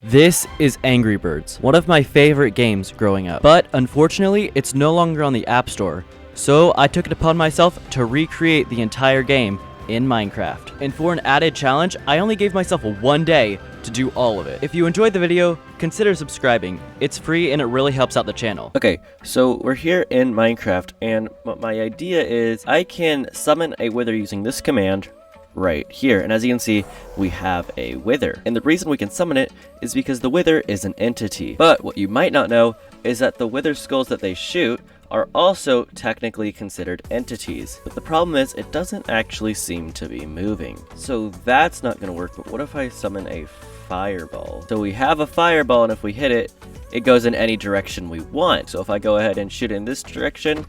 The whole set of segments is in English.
This is Angry Birds, one of my favorite games growing up, but unfortunately it's no longer on the App Store, so I took it upon myself to recreate the entire game in Minecraft. And for an added challenge, I only gave myself 1 day to do all of it. If you enjoyed the video, consider subscribing. It's free and it really helps out the channel. Okay, so we're here in Minecraft, and what my idea is I can summon a wither using this command right here, and as you can see we have a wither, and the reason we can summon it is because the wither is an entity. But what you might not know is that the wither skulls that they shoot are also technically considered entities, but the problem is it doesn't actually seem to be moving, so that's not going to work. But what if I summon a fireball? So we have a fireball, and if we hit it, it goes in any direction we want. So if I go ahead and shoot in this direction,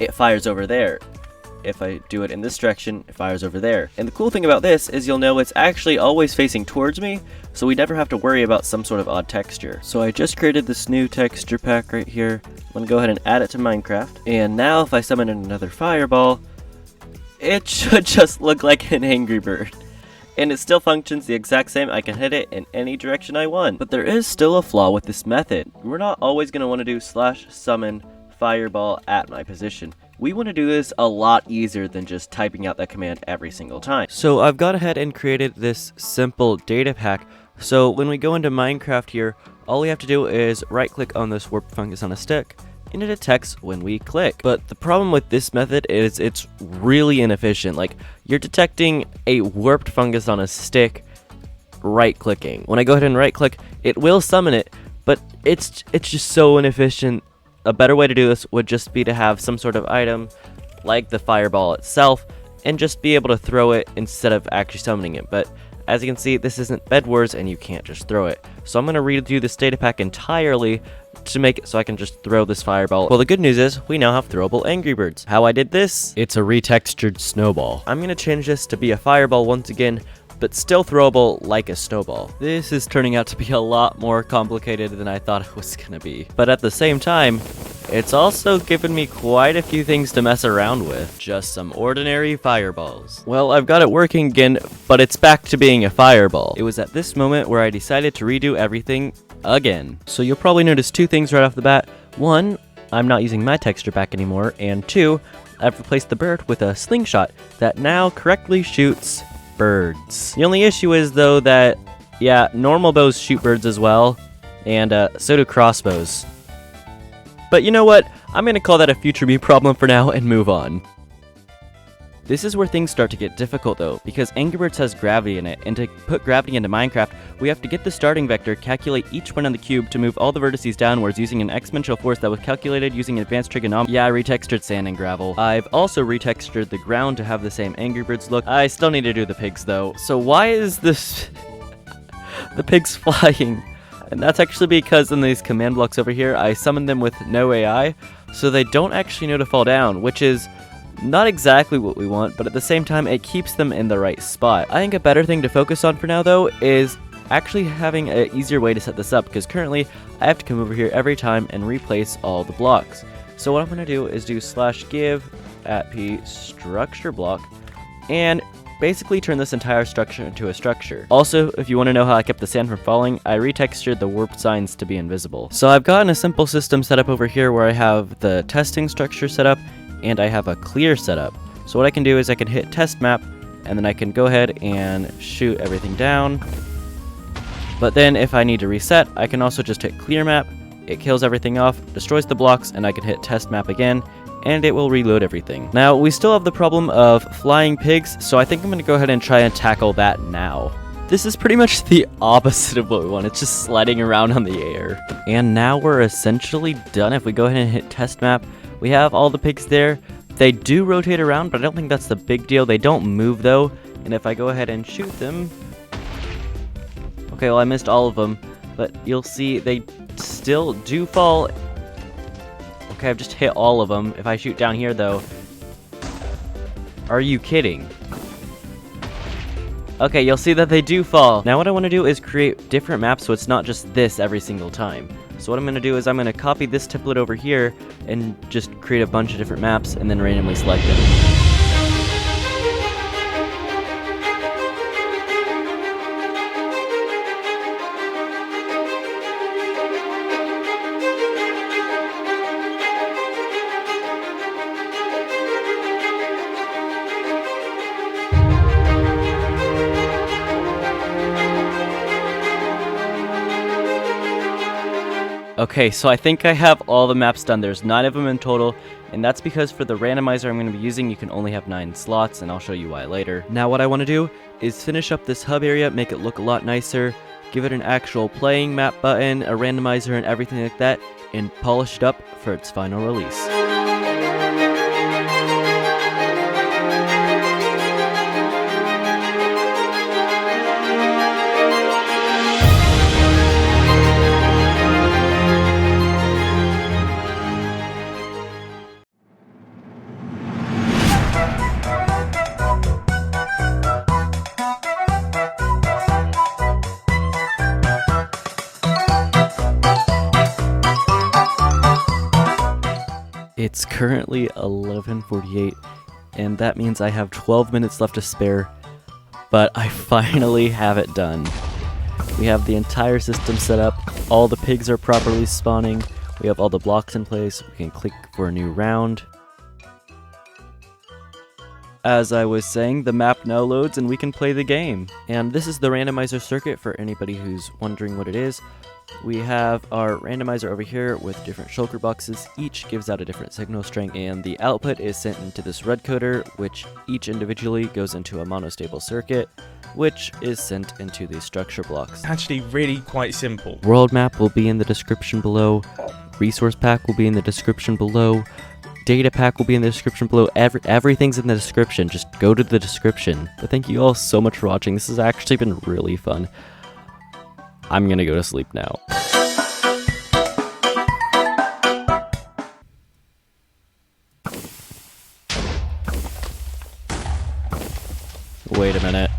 it fires over there. If I do it in this direction, it fires over there. And the cool thing about this is you'll know it's actually always facing towards me, so we never have to worry about some sort of odd texture. So I just created this new texture pack right here. I'm gonna go ahead and add it to Minecraft. And now if I summon in another fireball, it should just look like an Angry Bird. And it still functions the exact same. I can hit it in any direction I want. But there is still a flaw with this method. We're not always gonna wanna do /summon fireball at my position. We want to do this a lot easier than just typing out that command every single time. So I've gone ahead and created this simple data pack. So when we go into Minecraft here, all we have to do is right click on this warp fungus on a stick, and it detects when we click. But the problem with this method is it's really inefficient. Like, you're detecting a warped fungus on a stick right clicking. When I go ahead and right click, it will summon it, but it's just so inefficient. A better way to do this would just be to have some sort of item like the fireball itself and just be able to throw it instead of actually summoning it. But as you can see, this isn't Bed Wars and you can't just throw it. So I'm going to redo this data pack entirely to make it so I can just throw this fireball. Well, the good news is we now have throwable Angry Birds. How I did this? It's a retextured snowball. I'm going to change this to be a fireball once again, but still throwable like a snowball. This is turning out to be a lot more complicated than I thought it was gonna be. But at the same time, it's also given me quite a few things to mess around with. Just some ordinary fireballs. Well, I've got it working again, but it's back to being a fireball. It was at this moment where I decided to redo everything again. So you'll probably notice two things right off the bat. One, I'm not using my texture pack anymore, and two, I've replaced the bird with a slingshot that now correctly shoots birds. The only issue is though that, yeah, normal bows shoot birds as well, and so do crossbows. But you know what? I'm gonna call that a future me problem for now and move on. This is where things start to get difficult though, because Angry Birds has gravity in it, and to put gravity into Minecraft, we have to get the starting vector, calculate each point on the cube to move all the vertices downwards using an exponential force that was calculated using advanced trigonometry. Yeah, I retextured sand and gravel. I've also retextured the ground to have the same Angry Birds look. I still need to do the pigs though. So why is this the pigs flying? And that's actually because in these command blocks over here, I summoned them with no AI, so they don't actually know to fall down, which is not exactly what we want, but at the same time, it keeps them in the right spot. I think a better thing to focus on for now, though, is actually having an easier way to set this up, because currently, I have to come over here every time and replace all the blocks. So what I'm going to do is do /give @p structure block, and basically turn this entire structure into a structure. Also, if you want to know how I kept the sand from falling, I retextured the warp signs to be invisible. So I've gotten a simple system set up over here where I have the testing structure set up, and I have a clear setup. So what I can do is I can hit test map, and then I can go ahead and shoot everything down. But then if I need to reset, I can also just hit clear map. It kills everything off, destroys the blocks, and I can hit test map again, and it will reload everything. Now, we still have the problem of flying pigs, so I think I'm going to go ahead and try and tackle that now. This is pretty much the opposite of what we want. It's just sliding around on the air. And now we're essentially done. If we go ahead and hit test map, we have all the pigs there. They do rotate around, but I don't think that's the big deal. They don't move though. And if I go ahead and shoot them... Okay, well I missed all of them, but you'll see they still do fall. Okay, I've just hit all of them. If I shoot down here though... Are you kidding? Okay, you'll see that they do fall. Now what I want to do is create different maps so it's not just this every single time. So what I'm going to do is I'm going to copy this template over here and just create a bunch of different maps and then randomly select them. Okay, so I think I have all the maps done. There's 9 of them in total, and that's because for the randomizer I'm going to be using, you can only have 9 slots, and I'll show you why later. Now what I want to do is finish up this hub area, make it look a lot nicer, give it an actual playing map button, a randomizer, and everything like that, and polish it up for its final release. It's currently 11:48, and that means I have 12 minutes left to spare, but I finally have it done. We have the entire system set up, all the pigs are properly spawning, we have all the blocks in place, we can click for a new round. As I was saying, the map now loads and we can play the game. And this is the randomizer circuit for anybody who's wondering what it is. We have our randomizer over here with different shulker boxes. Each gives out a different signal strength, and the output is sent into this red coder, which each individually goes into a monostable circuit, which is sent into these structure blocks. Actually really quite simple. World map will be in the description below. Resource pack will be in the description below. Data pack will be in the description below. Everything's in the description. Just go to the description. But thank you all so much for watching. This has actually been really fun. I'm gonna go to sleep now. Wait a minute.